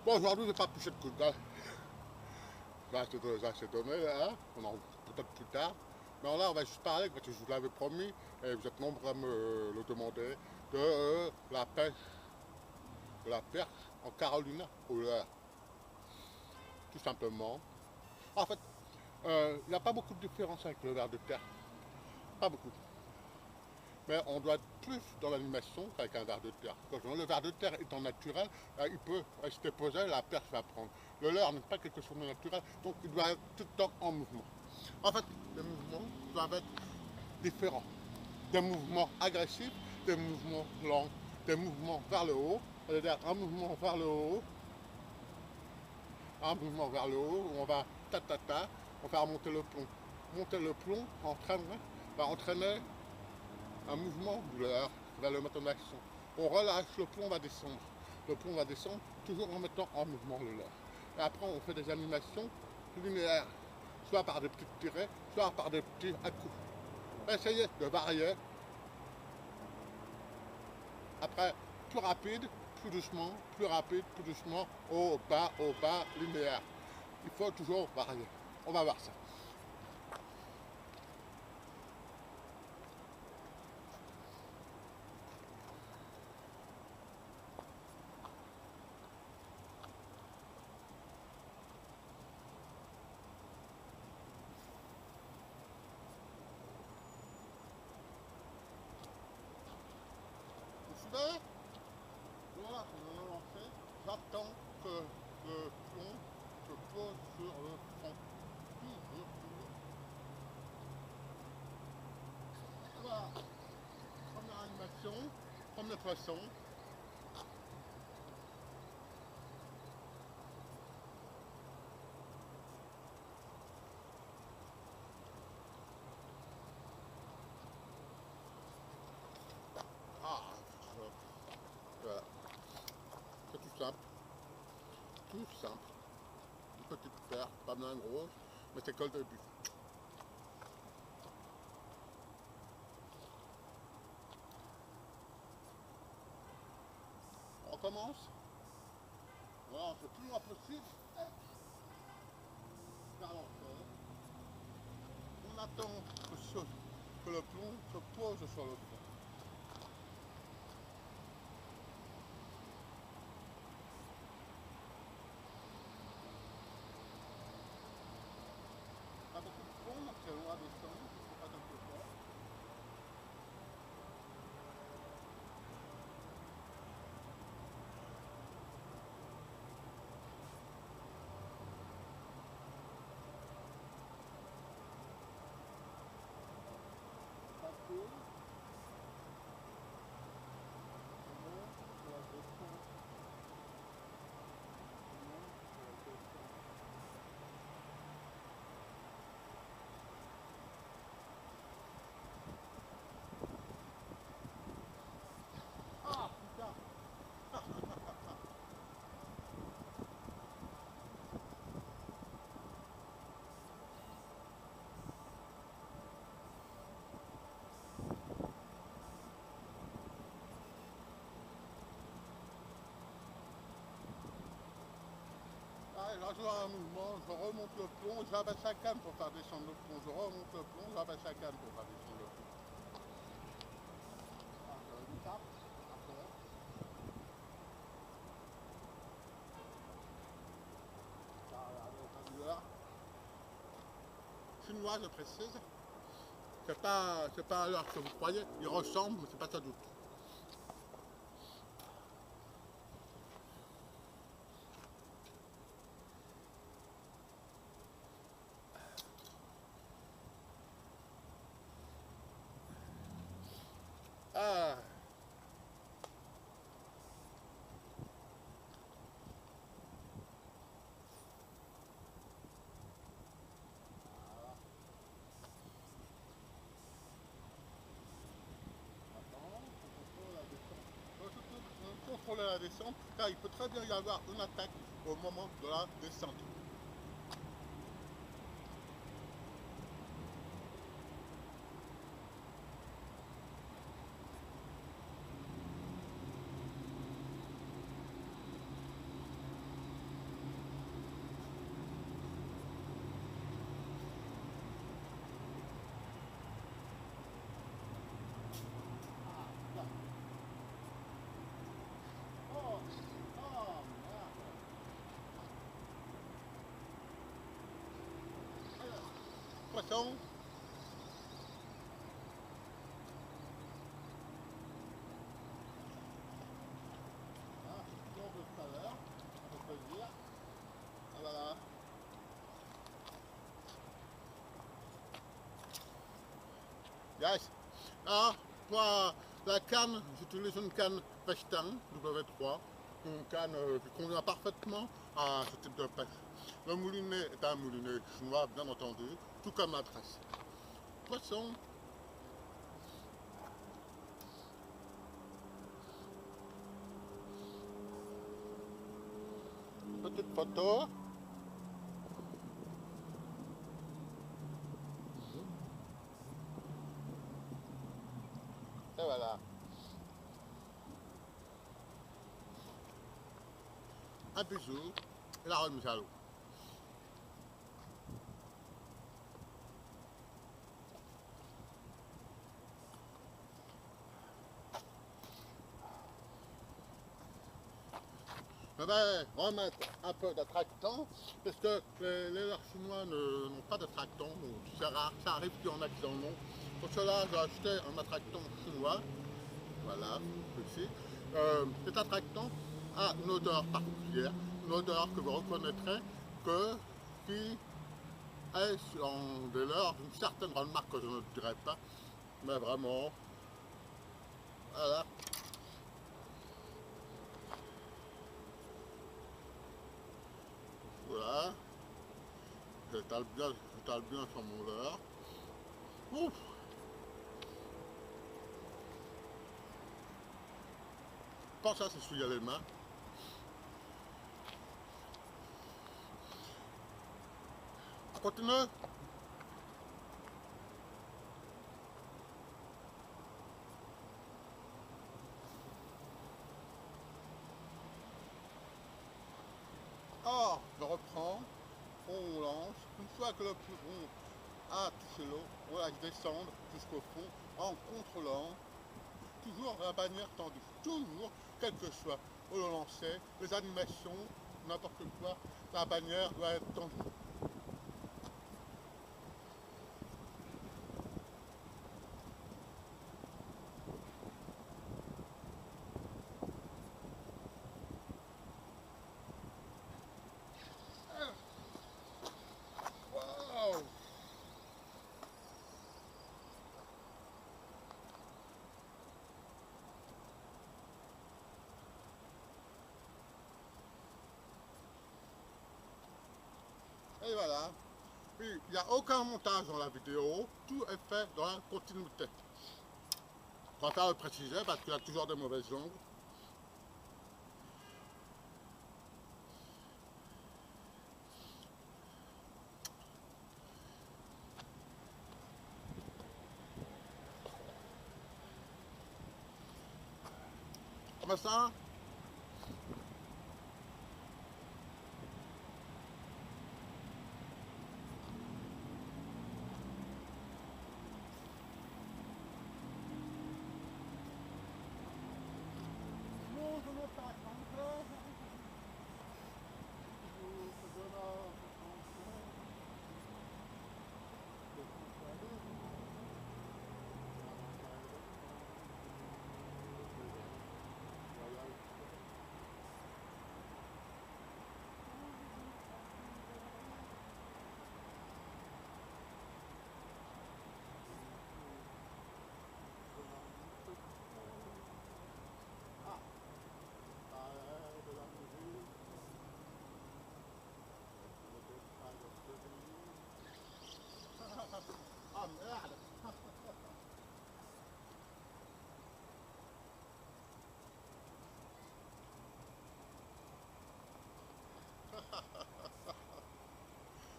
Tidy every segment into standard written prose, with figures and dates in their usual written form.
Bon, aujourd'hui, je vais pas pousser de coup de gueule. J'ai assez donné, là, hein. On en peut-être plus tard. Mais là, on va juste parler, parce que je vous l'avais promis, et vous êtes nombreux à me le demander, de la pêche, de la perche en Carolina au leurre. Tout simplement. En fait, il n'y a pas beaucoup de différence avec le ver de terre. Pas beaucoup. Mais on doit être plus dans l'animation qu'avec un ver de terre. Quand le ver de terre étant naturel, il peut rester posé, la perche va prendre. Le leurre n'est pas quelque chose de naturel, donc il doit être tout le temps en mouvement. En fait, les mouvements doivent être différents. Des mouvements agressifs, des mouvements lents, des mouvements vers le haut, c'est-à-dire un mouvement vers le haut, un mouvement vers le haut, où on va ta, on va remonter le plomb. Monter le plomb va entraîner un mouvement vers le mettre en action. On relâche, le plomb va descendre. Le plomb va descendre toujours en mettant en mouvement le leurre. Et après, on fait des animations linéaires, soit par des petites tirées, soit par des petits à-coups. Essayez de varier. Après, plus rapide, plus doucement, plus rapide, plus doucement, au bas, linéaire. Il faut toujours varier. On va voir ça. Vous suivez? Voilà, on a lancé. J'attends que le plomb se pose sur le fond. Toujours. Voilà. Première animation, premier poisson. Ah, alors, voilà. C'est tout simple. Tout simple. Une petite perle, pas bien grosse, mais c'est que le début. On recommence. Voilà, on fait plus loin possible. Faire l'enfer. On attend que le plomb se pose sur le fond. Pas beaucoup de plomb, donc c'est long à descendre, c'est pas quelque chose. Ça coule. On monte, on la descend. On monte, on la descend. Ah putain! Ah, là, je vois un mouvement, je remonte le plomb, j'abaisse la canne pour faire descendre le plomb, je remonte le plomb, j'abaisse la canne pour faire descendre le plomb. Ah, une tape, après. Ah, là, le leurre. Chinois, je précise. C'est pas un leurre que vous croyez, il ressemble, mais c'est pas ça du tout. Ah, attends, faut contrôler la descente, car il peut très bien y avoir une attaque au moment de la descente. poisson. Ah, on veut tout à l'heure, on peut le dire. Ah, voilà. Yes. Ah, pour la canne, j'utilise une canne Pechtan W3, une canne qui convient parfaitement à ce type de pêche. Le moulinet est un moulinet chinois, bien entendu, tout comme la tresse. Poisson. Petite photo. Et voilà. Un bisou et la remise à l'eau. Je vais remettre un peu d'attractant parce que les leurres chinois n'ont pas d'attractant, c'est rare, ça arrive qu'il y en a qui en ont. Pour cela, j'ai acheté un attractant chinois, voilà, ici. Cet attractant a une odeur particulière, une odeur que vous reconnaîtrez que qui est sur des leurres d'une certaine grande marque que je ne dirai pas, mais vraiment, voilà. Voilà, j'étale bien sur mon leurre. Ouf. Pense à s'essuyer les mains. On continue. Or, je reprends, on lance. Une fois que le poudron a touché l'eau, on laisse descendre jusqu'au fond en contrôlant toujours la bannière tendue. Toujours, quel que soit où le lancer, les animations, n'importe quoi, la bannière doit être tendue. Wow. Et voilà. Puis, il n'y a aucun montage dans la vidéo, tout est fait dans la continuité. Je préfère le préciser parce qu'il y a toujours des mauvaises ongles. Comme ça, ah merde.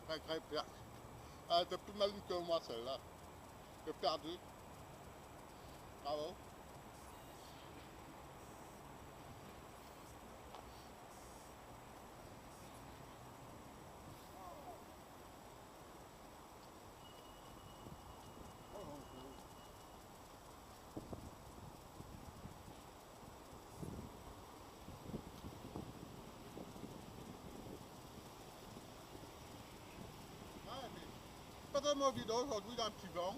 Sacré perche. Ah, t'es plus maligne que moi celle-là. J'ai perdu. Bravo. Pas vraiment vidéo aujourd'hui d'un petit vent.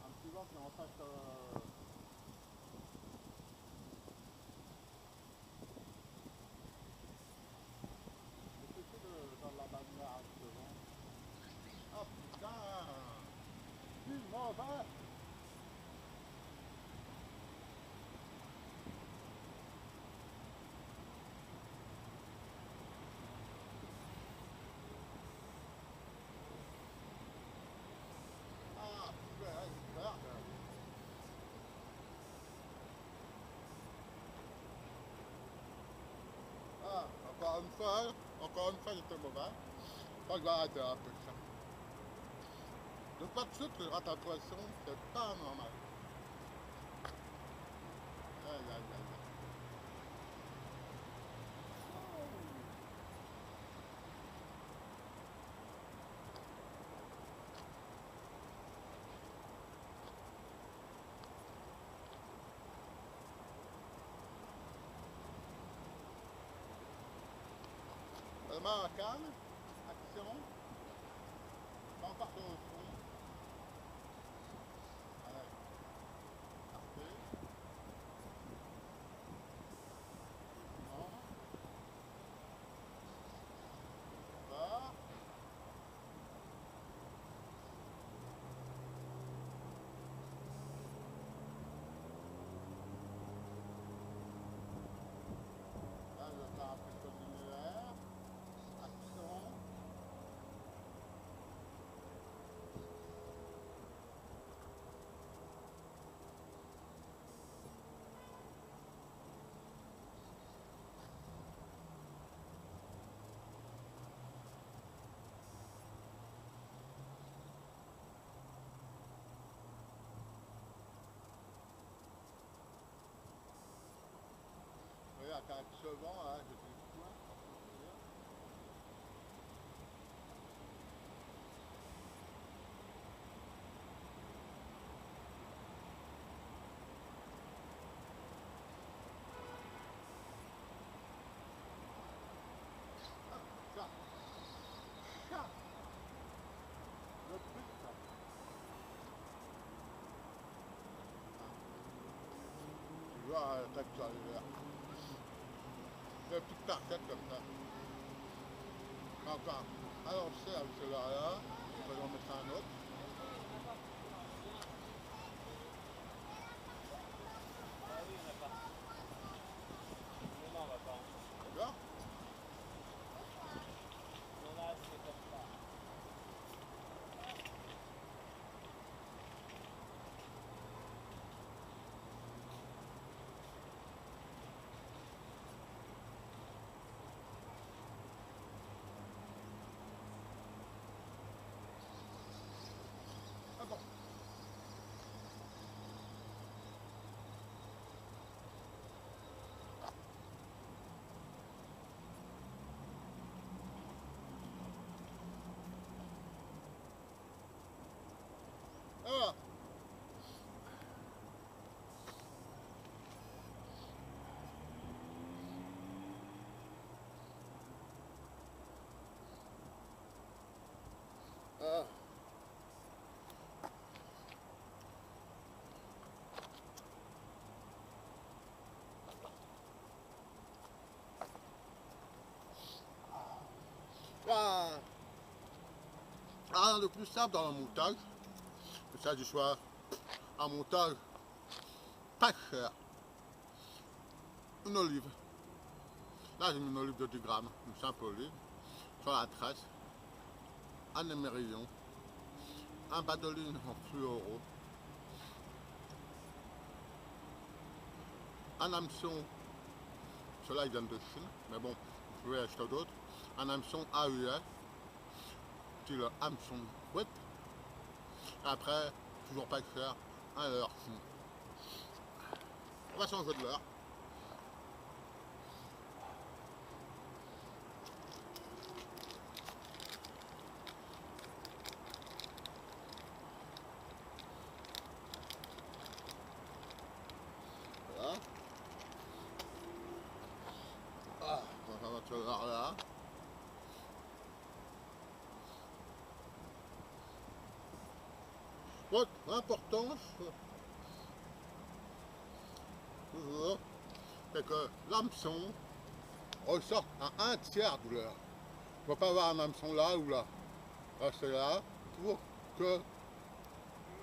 Un petit vent qui en fait dans la bannière devant. Ah putain! Du mauvais! Ah, super, super. Ah, encore une fois, j'étais mauvais. Je crois que je vais arrêter un peu ça. De pas de suite, je rate un poisson, c'est pas normal. Aïe, aïe, aïe, aïe. Vraiment calme, action, pas partout au fond. Allez, parfait. Non, va. Là, je vais faire un peu de continuaire. Action. Regarde, avec ce vent, là, je dis quoi? Ça, ça, le truc, ça. Tu vois, tac, ça, des petites tartettes comme ça. Enfin, avancer avec celui-là, on va en mettre un autre. Tu vois? Ah bon. Ah, ah. Ah. Rien de plus simple dans le montage. Que ça, du soir, un montage pas cher. Une olive. Là, j'ai mis une olive de 10 grammes, une simple olive. Sur la tresse, un émerillon, un badoline en fluoro, un hameçon, ceux-là ils viennent de Chine, mais bon, vous pouvez acheter d'autres, un hameçon AUS, style hameçon whip, et après, toujours pas cher, un leurre. On va changer de leurre. Voilà. Alors là, l'importance, toujours, c'est que l'hameçon ressort à un tiers de l'heure. Il ne faut pas avoir un hameçon là ou là. Restez là pour que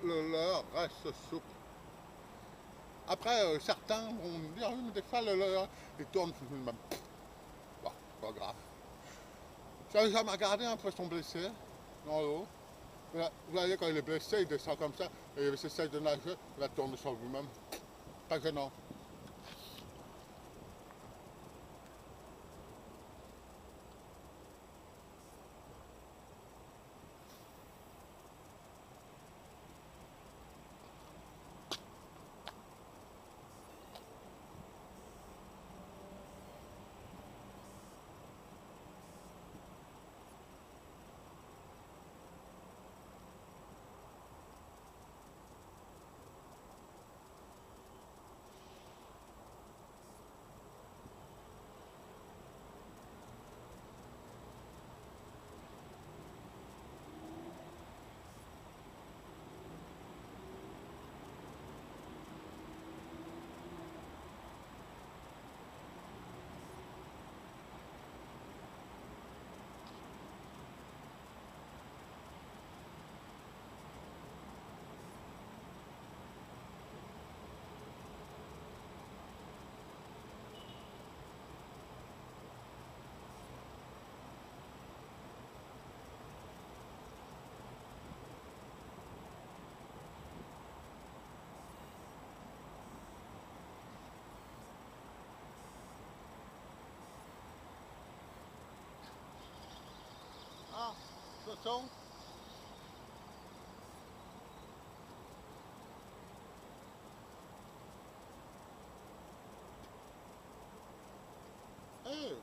le leurre reste souple. Après, certains vont me dire, oui, mais des fois le leurre, il tourne sur une même. Bon, pas grave. Vous avez jamais regardé un poisson blessé dans l'eau? Vous voyez, quand il est blessé, il descend comme ça, et il essaie de nager, il va tourner sur lui-même. Pas gênant. Ah, ce sont hey.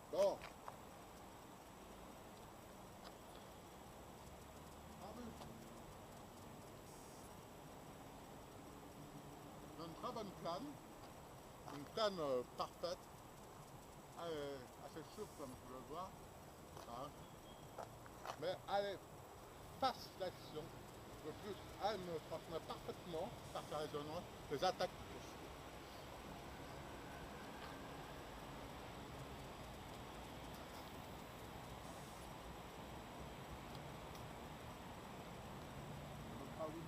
Bon. Ah oui. Une très bonne canne. Une canne parfaite. Elle est assez souple comme tu le vois. Hein. Mais elle est face l'action. De plus, elle me transmet parfaitement, par sa résonance, les attaques. Ah oui.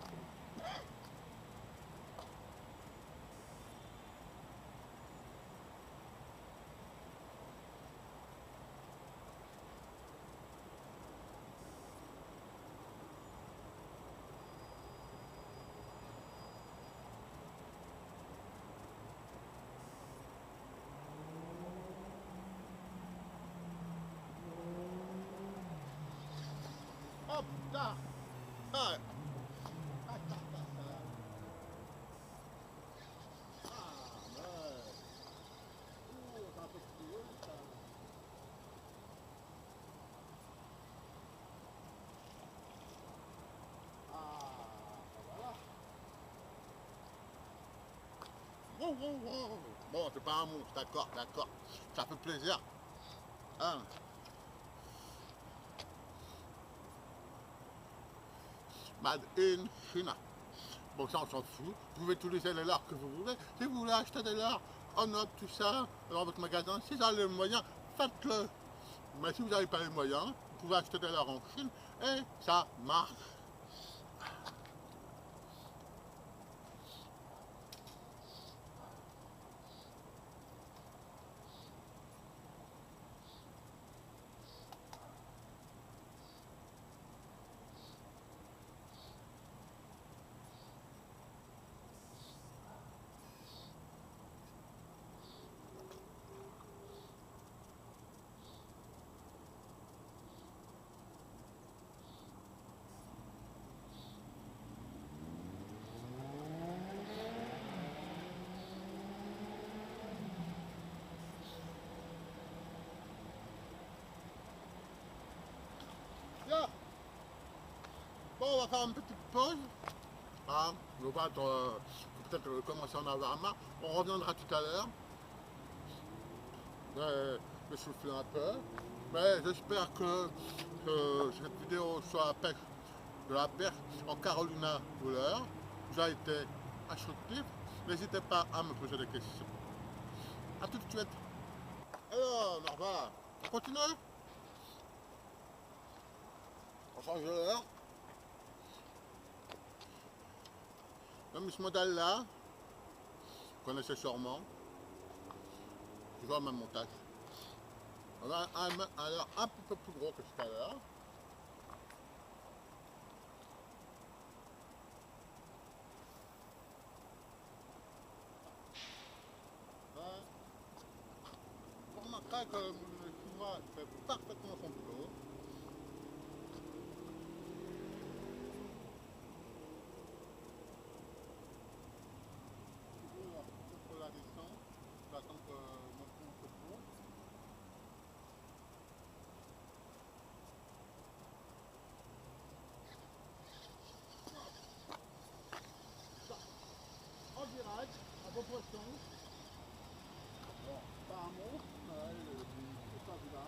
Oh putain! Ah, ah, ah, ah, ah, mais... Oh, c'est un peu plus haut, ça. Ah, voilà. Wow, wow, wow. Bon, c'est pas un monstre, d'accord, d'accord. Ça fait plaisir. Hein. Made in China. Bon, ça, on s'en fout. Vous pouvez utiliser les leurres que vous voulez. Si vous voulez acheter des leurres en Europe, tout ça, dans votre magasin, si vous avez les moyens, faites-le. Mais si vous n'avez pas les moyens, vous pouvez acheter des leurres en Chine et ça marche. on va faire une petite pause. Ah, on va peut-être commencer à en avoir marre. On reviendra tout à l'heure. Me souffler un peu. Mais j'espère que cette vidéo sur la pêche, de la perche en Carolina couleur vous a été instructif. N'hésitez pas à me poser des questions. A tout de suite. Alors, on revoilà. On continue. On change l'heure. Même ce modèle-là, vous connaissez sûrement. Toujours le même montage. On a un peu plus gros que tout à l'heure. Vous remarquerez que le chinois fait parfaitement son boulot. Pour la descente, j'attends que mon pont se pose. En direct, à vos poissons. Bon, pas un mot, c'est pas vu là.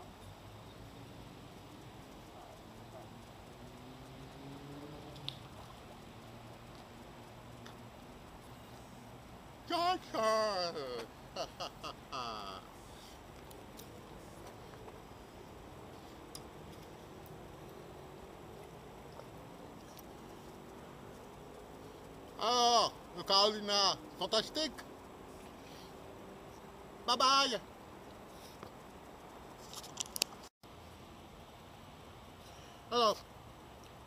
Alors, le Carolina, fantastique. Bye bye. Alors,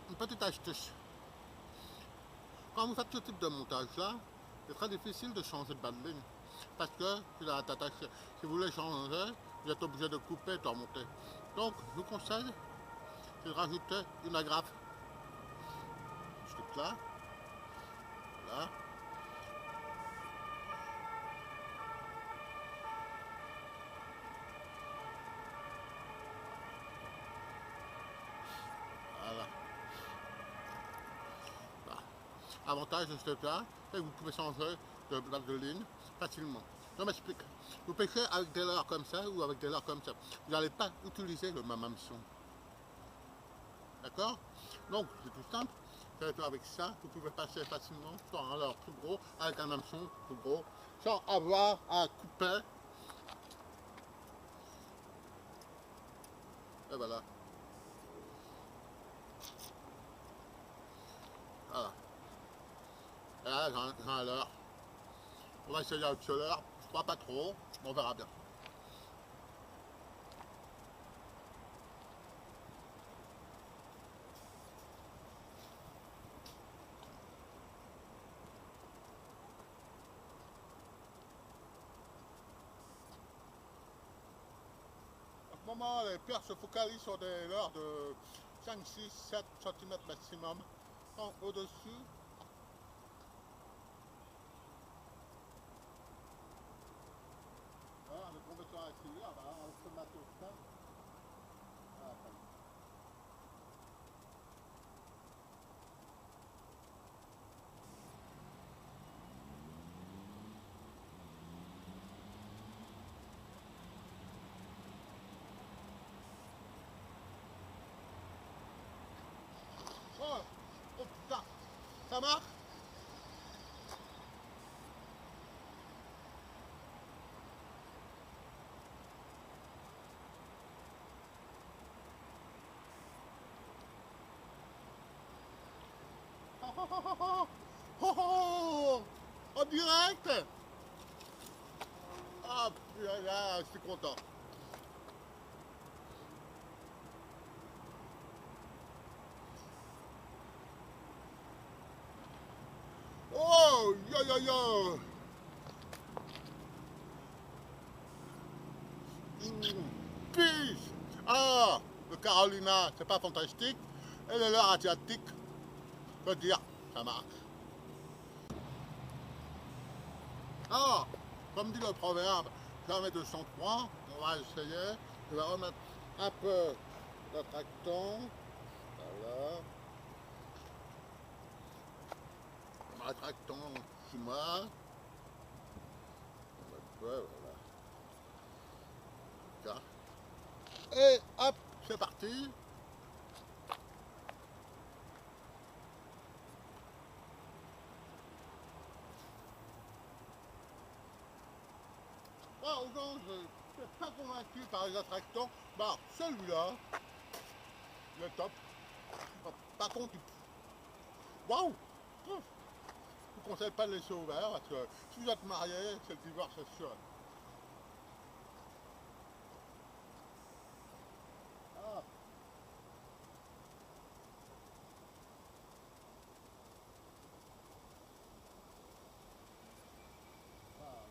une petite astuce. Quand vous faites ce type de montage là, c'est très difficile de changer de bas de ligne. Parce que si vous voulez changer, vous êtes obligé de couper et de remonter. Donc, je vous conseille de rajouter une agrafe. Juste là. Voilà. Voilà. Voilà. Avantage de ce là, c'est que vous pouvez changer de bas de ligne facilement. Je m'explique. Vous pêchez avec des leurres comme ça ou avec des leurres comme ça. Vous n'allez pas utiliser le même hameçon. D'accord? Donc, c'est tout simple. Avec ça, vous pouvez passer facilement sur un leurre plus gros avec un hameçon plus gros sans avoir à couper. Et voilà. Voilà. Et là, j'ai un leurre. On va essayer avec ce leurre. Je crois pas trop, mais on verra bien. En ce moment, les perches se focalisent sur des leurres de 5, 6, 7 cm maximum. Au-dessus, voilà, on est tombé sur un filet, on se met au sein. Voilà, oh, oh putain, ça marche? Oh, oh, oh, oh, oh, oh, oh, en direct. Ah, là, je suis content. Oh, yo, yo, yo. Peace. Ah, le Carolina, c'est pas fantastique. Et le leurre asiatique, je veux dire, ça marche. Alors, comme dit le proverbe, jamais 203, on va essayer. Je vais remettre un peu de tracton. Voilà. attractant sous moi. Ouais, voilà. Et hop, c'est parti. Moi, aux gens, je ne suis pas convaincu par les attractants. Bah, celui-là, le top. Par contre, waouh! Je ne vous conseille pas de laisser ouvert parce que si vous êtes marié, c'est le divorce, c'est sûr. Ah,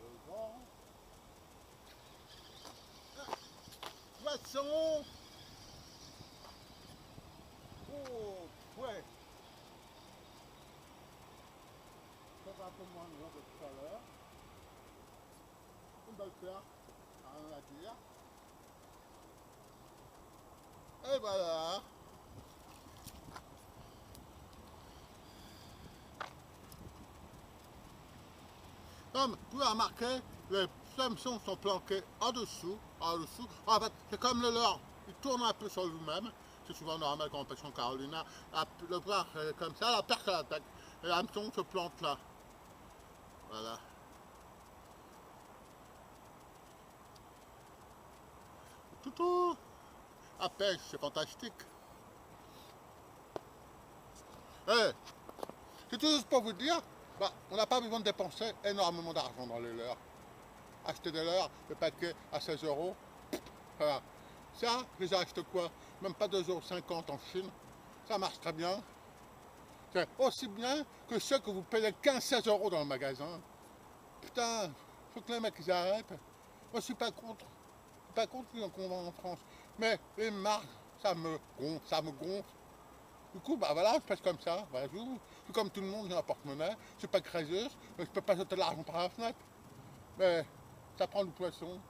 le vent. Poisson! Oh, ouais. Ça va un peu moins gros que tout à l'heure. Une belle fleur, rien à dire. Et voilà. Comme vous pouvez remarquer, les hameçons sont planqués en dessous, en dessous. En fait, c'est comme le leurre, il tourne un peu sur lui-même. C'est souvent normal quand on pêche en Carolina. Le bras comme ça, la perche à l'attaque. Et l'hameçon se plante là. Voilà. Toutou! La pêche, c'est fantastique. Eh, c'est tout juste pour vous dire, bah, on n'a pas besoin de dépenser énormément d'argent dans les leurres. Acheter des leurres, le paquet à 16 euros. Voilà. Ça, je les achète quoi? Même pas 2,50 € en Chine. Ça marche très bien. C'est aussi bien que ceux que vous payez 15-16 € dans le magasin. Putain, faut que les mecs ils arrêtent. Moi je suis pas contre. Je suis pas contre qu'on vend en France. Mais les marques, ça me gonfle, ça me gonfle. Du coup, bah voilà, je passe comme ça. Bah, je suis comme tout le monde, j'ai un porte-monnaie. Je suis pas créseuse, je peux pas jeter l'argent par la fenêtre. Mais ça prend du poisson.